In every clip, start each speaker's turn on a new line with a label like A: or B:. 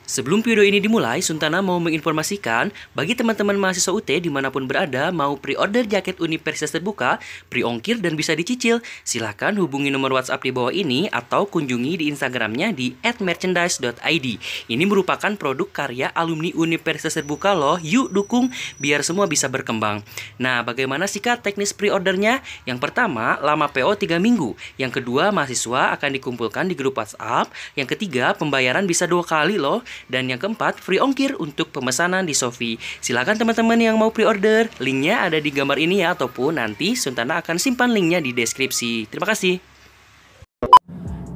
A: Sebelum video ini dimulai, Suntana mau menginformasikan bagi teman-teman mahasiswa UT dimanapun berada mau pre-order jaket Universitas Terbuka, pre-ongkir dan bisa dicicil. Silahkan hubungi nomor WhatsApp di bawah ini atau kunjungi di Instagramnya di @merchandise.id. Ini merupakan produk karya alumni Universitas Terbuka loh. Yuk dukung biar semua bisa berkembang. Nah, bagaimana sih Kak teknis pre-ordernya? Yang pertama, lama PO 3 minggu. Yang kedua, mahasiswa akan dikumpulkan di grup WhatsApp. Yang ketiga, pembayaran bisa 2 kali loh. Dan yang keempat, free ongkir untuk pemesanan di Shopee. Silakan teman-teman yang mau pre-order, linknya ada di gambar ini ya, ataupun nanti Suntana akan simpan linknya di deskripsi. Terima kasih.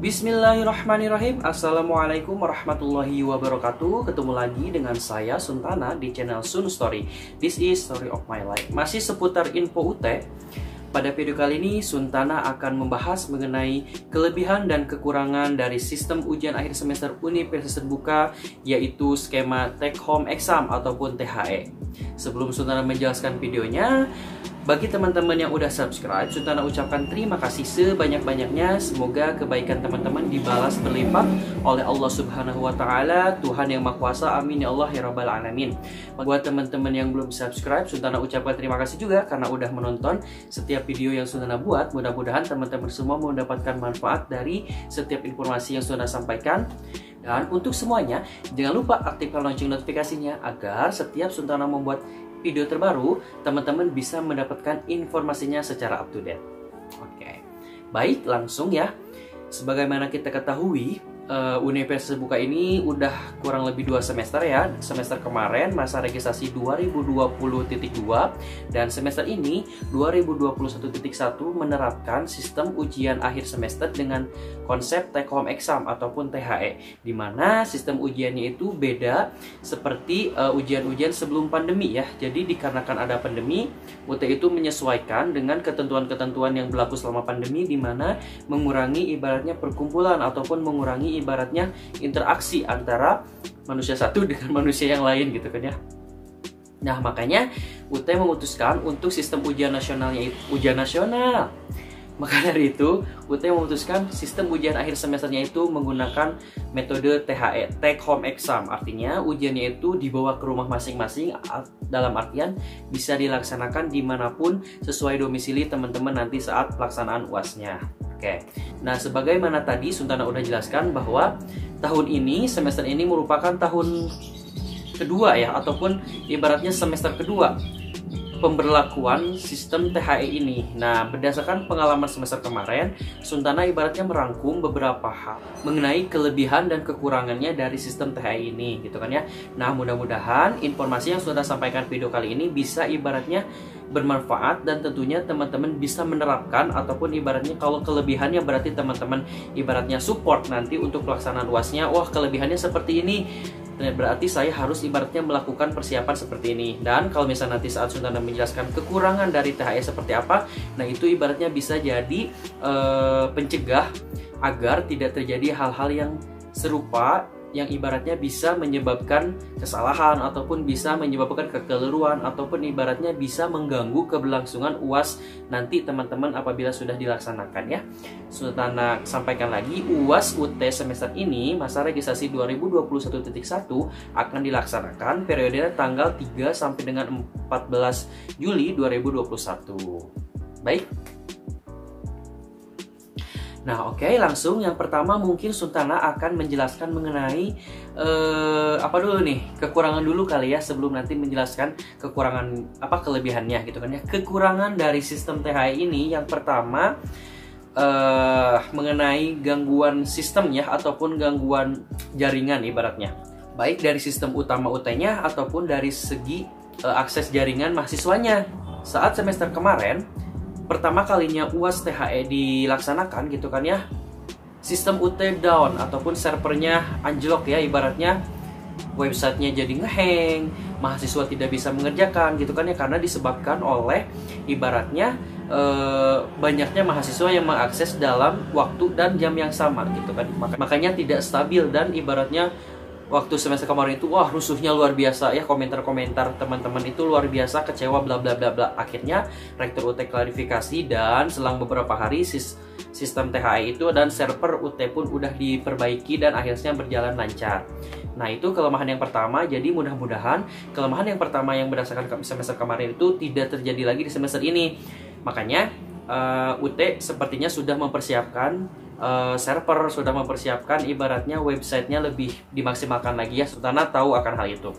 A: Bismillahirrahmanirrahim. Assalamualaikum warahmatullahi wabarakatuh. Ketemu lagi dengan saya Suntana di channel Sun Story. This is story of my life. Masih seputar info UT. Pada video kali ini, Suntana akan membahas mengenai kelebihan dan kekurangan dari sistem ujian akhir semester Universitas Terbuka, yaitu skema Take Home Exam ataupun THE. Sebelum Suntana menjelaskan videonya, bagi teman-teman yang udah subscribe, Suntana ucapkan terima kasih sebanyak-banyaknya. Semoga kebaikan teman-teman dibalas berlipat oleh Allah Subhanahu wa Ta'ala, Tuhan yang Maha Kuasa. Amin ya Allah ya Rabbal Alamin. Buat teman-teman yang belum subscribe, Suntana ucapkan terima kasih juga karena udah menonton setiap video yang Suntana buat. Mudah-mudahan teman-teman semua mendapatkan manfaat dari setiap informasi yang Suntana sampaikan. Dan untuk semuanya, jangan lupa aktifkan lonceng notifikasinya agar setiap Suntana membuat video terbaru, teman-teman bisa mendapatkan informasinya secara up to date. Oke, baik, langsung ya. Sebagaimana kita ketahui, Universitas Terbuka ini udah kurang lebih 2 semester ya. Semester kemarin masa registrasi 2020.2 dan semester ini 2021.1 menerapkan sistem ujian akhir semester dengan konsep take home exam ataupun THE, di mana sistem ujiannya itu beda seperti ujian-ujian sebelum pandemi ya. Jadi dikarenakan ada pandemi, UT itu menyesuaikan dengan ketentuan-ketentuan yang berlaku selama pandemi, di mana mengurangi ibaratnya perkumpulan ataupun mengurangi ibaratnya interaksi antara manusia satu dengan manusia yang lain gitu kan ya. Nah, makanya UT memutuskan untuk sistem ujian nasionalnya itu ujian nasional. Maka dari itu, UT memutuskan sistem ujian akhir semesternya itu menggunakan metode THE, Take Home Exam. Artinya, ujiannya itu dibawa ke rumah masing-masing, dalam artian bisa dilaksanakan dimanapun sesuai domisili teman-teman nanti saat pelaksanaan UASnya. Oke, nah sebagaimana tadi Suntana udah jelaskan bahwa tahun ini, semester ini merupakan tahun kedua ya, ataupun ibaratnya semester kedua pemberlakuan sistem THE ini. Nah, berdasarkan pengalaman semester kemarin, Suntana ibaratnya merangkum beberapa hal mengenai kelebihan dan kekurangannya dari sistem THE ini, gitu kan ya. Nah, mudah-mudahan informasi yang sudah sampaikan video kali ini bisa ibaratnya bermanfaat dan tentunya teman-teman bisa menerapkan, ataupun ibaratnya kalau kelebihannya berarti teman-teman ibaratnya support nanti untuk pelaksanaan UASnya. Wah, kelebihannya seperti ini, berarti saya harus ibaratnya melakukan persiapan seperti ini. Dan kalau misalnya nanti saat Suntana menjelaskan kekurangan dari THE seperti apa, nah itu ibaratnya bisa jadi pencegah agar tidak terjadi hal-hal yang serupa, yang ibaratnya bisa menyebabkan kesalahan ataupun bisa menyebabkan kekeliruan ataupun ibaratnya bisa mengganggu keberlangsungan UAS nanti teman-teman apabila sudah dilaksanakan ya. Suntana sampaikan lagi, UAS UT semester ini masa registrasi 2021.1 akan dilaksanakan periode tanggal 3 sampai dengan 14 Juli 2021. Baik. Nah, oke, langsung yang pertama mungkin Suntana akan menjelaskan mengenai apa dulu nih? Kekurangan dulu kali ya, sebelum nanti menjelaskan kekurangan apa kelebihannya gitu kan ya. Kekurangan dari sistem THE ini yang pertama mengenai gangguan sistem ya, ataupun gangguan jaringan ibaratnya. Baik dari sistem utama UT-nya ataupun dari segi akses jaringan mahasiswanya. Saat semester kemarin pertama kalinya UAS THE dilaksanakan gitu kan ya, sistem UT down ataupun servernya anjlok ya, ibaratnya websitenya jadi ngehang, mahasiswa tidak bisa mengerjakan gitu kan ya, karena disebabkan oleh ibaratnya banyaknya mahasiswa yang mengakses dalam waktu dan jam yang sama gitu kan. Makanya tidak stabil dan ibaratnya waktu semester kemarin itu wah rusuhnya luar biasa ya, komentar-komentar teman-teman itu luar biasa, kecewa bla bla bla bla. Akhirnya Rektor UT klarifikasi dan selang beberapa hari sistem THE itu dan server UT pun udah diperbaiki dan akhirnya berjalan lancar. Nah, itu kelemahan yang pertama. Jadi mudah-mudahan kelemahan yang pertama yang berdasarkan semester kemarin itu tidak terjadi lagi di semester ini. Makanya UT sepertinya sudah mempersiapkan server, sudah mempersiapkan ibaratnya websitenya lebih dimaksimalkan lagi ya. Sultana tahu akan hal itu.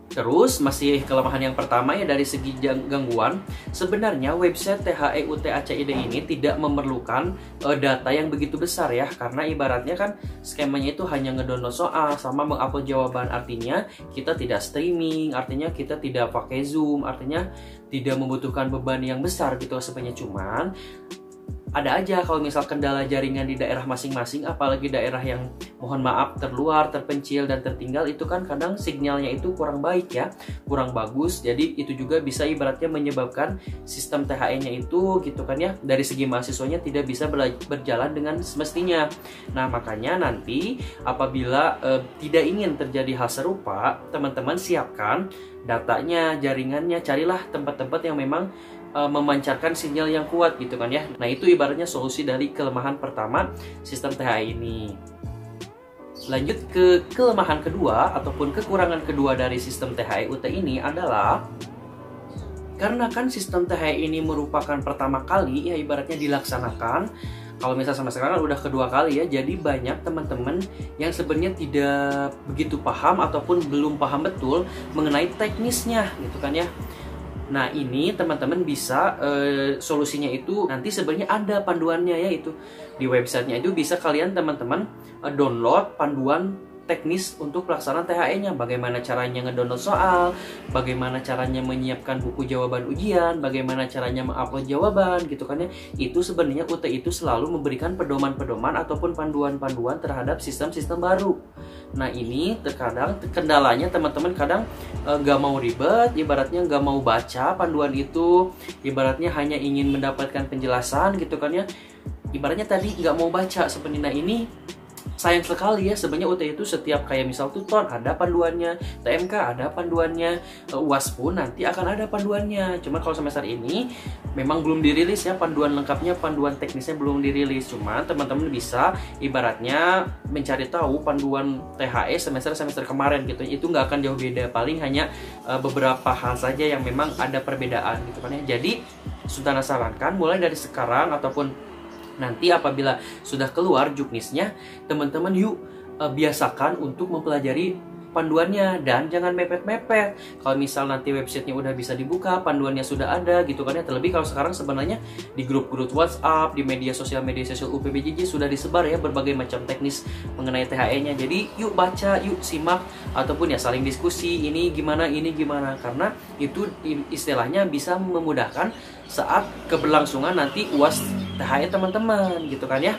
A: Terus masih kelemahan yang pertama ya dari segi gangguan. Sebenarnya website THE UT ACID ini tidak memerlukan data yang begitu besar ya, karena ibaratnya kan skemanya itu hanya ngedownload soal sama mengupload jawaban. Artinya kita tidak streaming, artinya kita tidak pakai Zoom, artinya tidak membutuhkan beban yang besar gitu sebenarnya. Cuman ada aja kalau misal kendala jaringan di daerah masing-masing, apalagi daerah yang mohon maaf terluar, terpencil, dan tertinggal, itu kan kadang sinyalnya itu kurang baik ya, kurang bagus. Jadi itu juga bisa ibaratnya menyebabkan sistem THE-nya itu gitu kan ya, dari segi mahasiswanya tidak bisa berjalan dengan semestinya. Nah, makanya nanti apabila tidak ingin terjadi hal serupa, teman-teman siapkan datanya, jaringannya, carilah tempat-tempat yang memang memancarkan sinyal yang kuat gitu kan ya. Nah, itu ibaratnya solusi dari kelemahan pertama sistem THE ini. Lanjut ke kelemahan kedua ataupun kekurangan kedua dari sistem THE UT ini adalah karena kan sistem THE ini merupakan pertama kali ya ibaratnya dilaksanakan. Kalau misalnya sama sekarang udah kedua kali ya, jadi banyak teman-teman yang sebenarnya tidak begitu paham ataupun belum paham betul mengenai teknisnya gitu kan ya. Nah, ini teman-teman bisa solusinya itu nanti sebenarnya ada panduannya ya, itu di websitenya itu bisa kalian teman-teman download panduan teknis untuk pelaksanaan THE-nya, bagaimana caranya ngedownload soal, bagaimana caranya menyiapkan buku jawaban ujian, bagaimana caranya mengupload jawaban gitu kan ya. Itu sebenarnya UT itu selalu memberikan pedoman-pedoman ataupun panduan-panduan terhadap sistem-sistem baru. Nah, ini terkadang kendalanya teman-teman kadang gak mau ribet, ibaratnya gak mau baca panduan itu, ibaratnya hanya ingin mendapatkan penjelasan gitu kan ya. Ibaratnya tadi gak mau baca sebenarnya. Nah, ini sayang sekali ya, sebenarnya UT itu setiap kayak misal tutor ada panduannya, TMK ada panduannya, UAS pun nanti akan ada panduannya. Cuma kalau semester ini memang belum dirilis ya panduan lengkapnya, panduan teknisnya belum dirilis. Cuma teman-teman bisa ibaratnya mencari tahu panduan THE semester kemarin gitu. Itu nggak akan jauh beda, paling hanya beberapa hal saja yang memang ada perbedaan gitu kan ya. Jadi Sultana sarankan mulai dari sekarang ataupun nanti apabila sudah keluar juknisnya, teman-teman yuk biasakan untuk mempelajari panduannya dan jangan mepet-mepet. Kalau misal nanti websitenya udah bisa dibuka, panduannya sudah ada gitu kan ya. Terlebih kalau sekarang sebenarnya di grup-grup WhatsApp, di media sosial UPBJJ sudah disebar ya berbagai macam teknis mengenai THE-nya. Jadi yuk baca, yuk simak, ataupun ya saling diskusi, ini gimana, karena itu istilahnya bisa memudahkan saat keberlangsungan nanti UAS THE teman-teman gitu kan ya.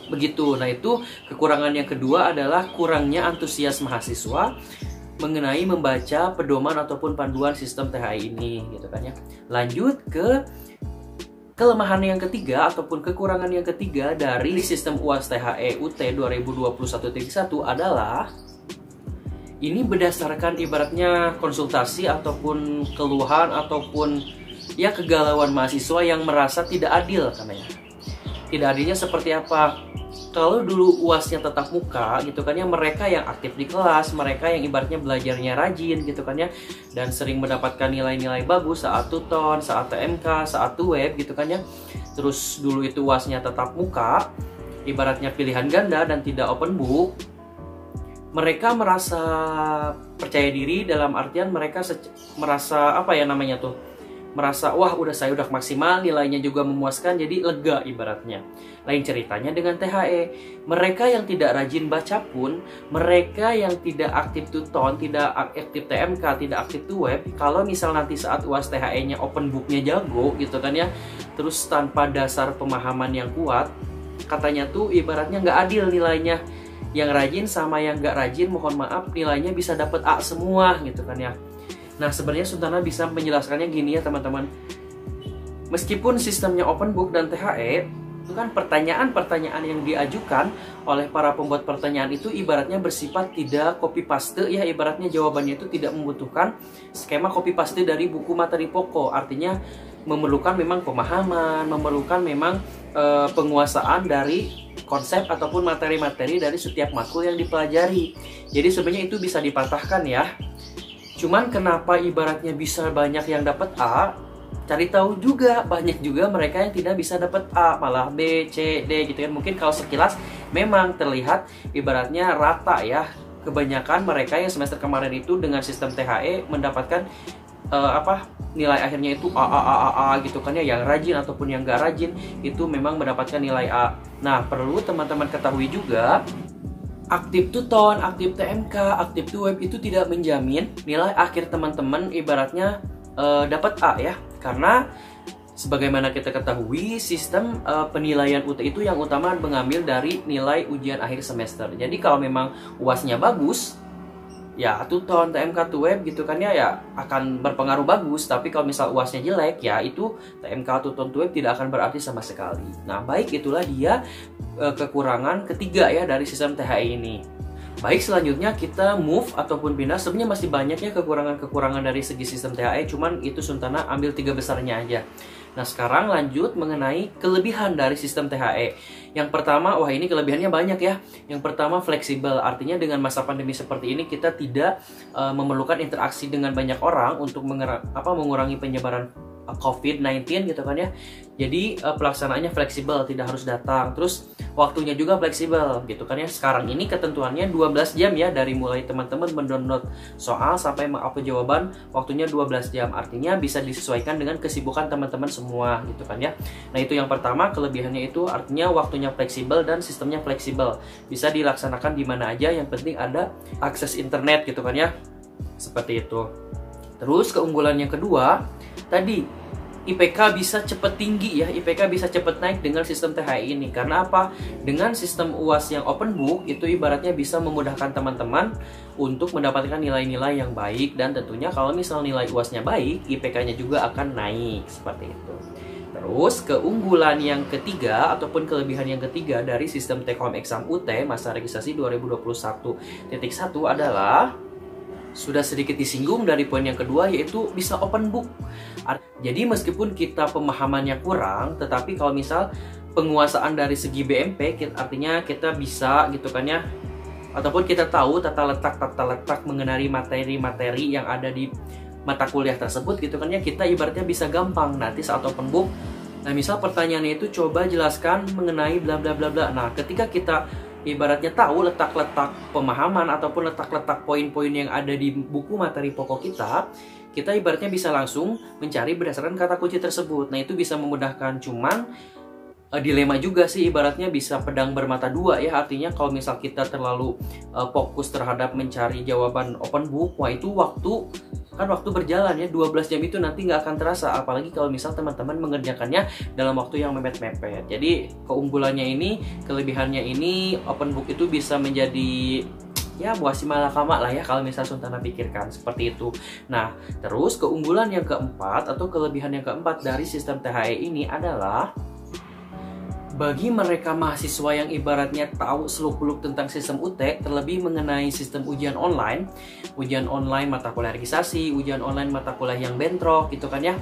A: Begitu. Nah, itu kekurangan yang kedua adalah kurangnya antusias mahasiswa mengenai membaca pedoman ataupun panduan sistem THE ini gitu kan ya. Lanjut ke kelemahan yang ketiga ataupun kekurangan yang ketiga dari sistem UAS THE UT 2021-1 adalah ini berdasarkan ibaratnya konsultasi ataupun keluhan ataupun ya kegalauan mahasiswa yang merasa tidak adil katanya. Tidak adilnya seperti apa? Kalau dulu UASnya tatap muka gitu kan ya, mereka yang aktif di kelas, mereka yang ibaratnya belajarnya rajin gitu kan ya, dan sering mendapatkan nilai-nilai bagus saat tuton, saat TMK, saat web gitu kan ya. Terus dulu itu UASnya tatap muka, ibaratnya pilihan ganda dan tidak open book. Mereka merasa percaya diri dalam artian mereka merasa apa ya namanya tuh, merasa wah saya udah maksimal, nilainya juga memuaskan, jadi lega ibaratnya. Lain ceritanya dengan THE, mereka yang tidak rajin baca pun, mereka yang tidak aktif tuton, tidak aktif TMK, tidak aktif web, kalau misal nanti saat UAS THE-nya open book-nya jago gitu kan ya, terus tanpa dasar pemahaman yang kuat, katanya tuh ibaratnya nggak adil nilainya. Yang rajin sama yang nggak rajin, mohon maaf, nilainya bisa dapat A semua gitu kan ya. Nah, sebenarnya Sultana bisa menjelaskannya gini ya teman-teman. Meskipun sistemnya open book dan THE, Itu kan pertanyaan-pertanyaan yang diajukan oleh para pembuat pertanyaan itu ibaratnya bersifat tidak copy paste ya, ibaratnya jawabannya itu tidak membutuhkan skema copy paste dari buku materi pokok. Artinya memerlukan memang pemahaman, memerlukan memang penguasaan dari konsep ataupun materi-materi dari setiap matkul yang dipelajari. Jadi sebenarnya itu bisa dipatahkan ya. Cuman kenapa ibaratnya bisa banyak yang dapat A? Cari tahu juga, banyak juga mereka yang tidak bisa dapat A, malah B, C, D gitu kan. Mungkin kalau sekilas memang terlihat ibaratnya rata ya. Kebanyakan mereka yang semester kemarin itu dengan sistem THE mendapatkan nilai akhirnya itu A gitu kan ya. Yang rajin ataupun yang gak rajin itu memang mendapatkan nilai A. Nah, perlu teman-teman ketahui juga, aktif tuton, aktif TMK, aktif web itu tidak menjamin nilai akhir teman-teman ibaratnya dapat A ya. Karena sebagaimana kita ketahui, sistem penilaian UT itu yang utama mengambil dari nilai ujian akhir semester. Jadi kalau memang UASnya bagus, ya tuton, TMK, web gitu kan ya akan berpengaruh bagus. Tapi kalau misal UASnya jelek, ya itu TMK, tuton, web tidak akan berarti sama sekali. Nah, baik, itulah dia kekurangan ketiga ya dari sistem THE ini. Baik, selanjutnya kita move ataupun pindah. Sebenarnya masih banyak ya kekurangan-kekurangan dari segi sistem THE, cuman itu Suntana ambil 3 besarnya aja. Nah, sekarang lanjut mengenai kelebihan dari sistem THE. Yang pertama, wah ini kelebihannya banyak ya. Yang pertama, fleksibel. Artinya dengan masa pandemi seperti ini kita tidak memerlukan interaksi dengan banyak orang untuk mengurangi penyebaran COVID-19 gitu kan ya. Jadi pelaksanaannya fleksibel, tidak harus datang. Terus waktunya juga fleksibel gitu kan ya. Sekarang ini ketentuannya 12 jam ya, dari mulai teman-teman mendownload soal sampai mengupload jawaban, waktunya 12 jam. Artinya bisa disesuaikan dengan kesibukan teman-teman semua gitu kan ya. Nah, itu yang pertama, kelebihannya itu artinya waktunya fleksibel dan sistemnya fleksibel. Bisa dilaksanakan di mana aja, yang penting ada akses internet gitu kan ya. Seperti itu. Terus keunggulan yang kedua, tadi IPK bisa cepat tinggi ya, IPK bisa cepat naik dengan sistem THE ini. Karena apa? Dengan sistem UAS yang open book itu ibaratnya bisa memudahkan teman-teman untuk mendapatkan nilai-nilai yang baik. Dan tentunya kalau misal nilai UASnya baik, IPK-nya juga akan naik, seperti itu. Terus keunggulan yang ketiga ataupun kelebihan yang ketiga dari sistem Take Home Exam UT masa registrasi 2021.1 adalah sudah sedikit disinggung dari poin yang kedua, yaitu bisa open book. Jadi meskipun kita pemahamannya kurang, tetapi kalau misal penguasaan dari segi BMP, artinya kita bisa gitu kan ya, ataupun kita tahu tata letak mengenai materi-materi yang ada di mata kuliah tersebut gitu kan ya, kita ibaratnya bisa gampang nanti saat open book. Nah, misal pertanyaannya itu coba jelaskan mengenai bla bla bla bla. Nah, ketika kita ibaratnya tahu letak-letak pemahaman ataupun letak-letak poin-poin yang ada di buku materi pokok kita ibaratnya bisa langsung mencari berdasarkan kata kunci tersebut. Nah, itu bisa memudahkan. Cuman dilema juga sih, ibaratnya bisa pedang bermata dua ya. Artinya kalau misal kita terlalu fokus terhadap mencari jawaban open book, wah itu waktu berjalan ya, 12 jam itu nanti nggak akan terasa. Apalagi kalau misal teman-teman mengerjakannya dalam waktu yang mepet-mepet. Jadi keunggulannya ini, kelebihannya ini, open book itu bisa menjadi ya buah si malakama lah ya kalau misal Suntana pikirkan, seperti itu. Nah, terus keunggulan yang keempat atau kelebihan yang keempat dari sistem THE ini adalah bagi mereka mahasiswa yang ibaratnya tahu seluk-beluk tentang sistem UT, terlebih mengenai sistem ujian online mata kuliah registrasi, ujian online mata kuliah yang bentrok gitu kan ya.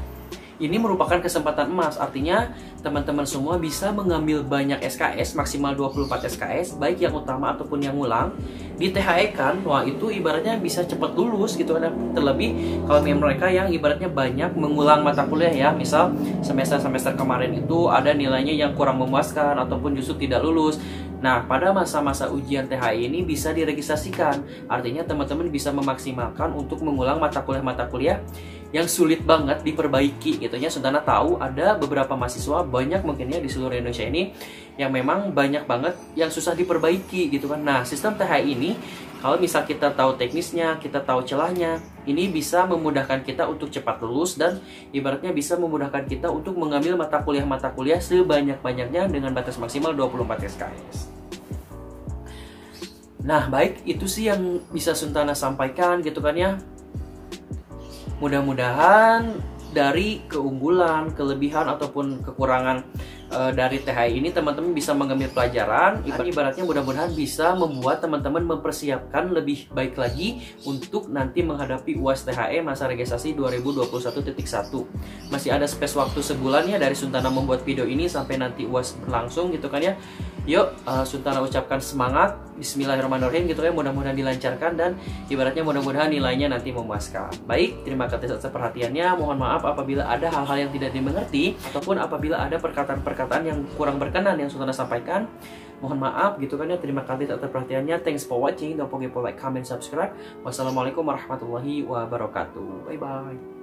A: Ini merupakan kesempatan emas, artinya teman-teman semua bisa mengambil banyak SKS, maksimal 24 SKS, baik yang utama ataupun yang ulang, di THE kan, wah itu ibaratnya bisa cepat lulus gitu kan. Terlebih kalau mereka yang ibaratnya banyak mengulang mata kuliah ya, misal semester kemarin itu ada nilainya yang kurang memuaskan ataupun justru tidak lulus. Nah, pada masa-masa ujian THE ini bisa diregistrasikan, artinya teman-teman bisa memaksimalkan untuk mengulang mata kuliah yang sulit banget diperbaiki gitu ya. Suntana tahu ada beberapa mahasiswa, banyak mungkin ya di seluruh Indonesia ini, yang memang banyak banget yang susah diperbaiki gitu kan. Nah, sistem THE ini kalau misal kita tahu teknisnya, kita tahu celahnya, ini bisa memudahkan kita untuk cepat lulus dan ibaratnya bisa memudahkan kita untuk mengambil mata kuliah sebanyak-banyaknya dengan batas maksimal 24 SKS. Nah, baik, itu sih yang bisa Suntana sampaikan gitu kan ya. Mudah-mudahan dari keunggulan, kelebihan ataupun kekurangan dari THI ini teman-teman bisa mengambil pelajaran. Ibaratnya mudah-mudahan bisa membuat teman-teman mempersiapkan lebih baik lagi untuk nanti menghadapi UAS THE masa registrasi 2021.1. Masih ada space waktu sebulan ya dari Suntana membuat video ini sampai nanti UAS berlangsung gitu kan ya. Yuk, Suntana ucapkan semangat, bismillahirrahmanirrahim gitu ya, mudah-mudahan dilancarkan dan ibaratnya mudah-mudahan nilainya nanti memuaskan. Baik, terima kasih atas perhatiannya. Mohon maaf apabila ada hal-hal yang tidak dimengerti ataupun apabila ada perkataan-perkataan yang kurang berkenan yang Suntana sampaikan. Mohon maaf gitu kan ya. Terima kasih atas perhatiannya. Thanks for watching. Don't forget to like, comment, subscribe. Wassalamualaikum warahmatullahi wabarakatuh. Bye bye.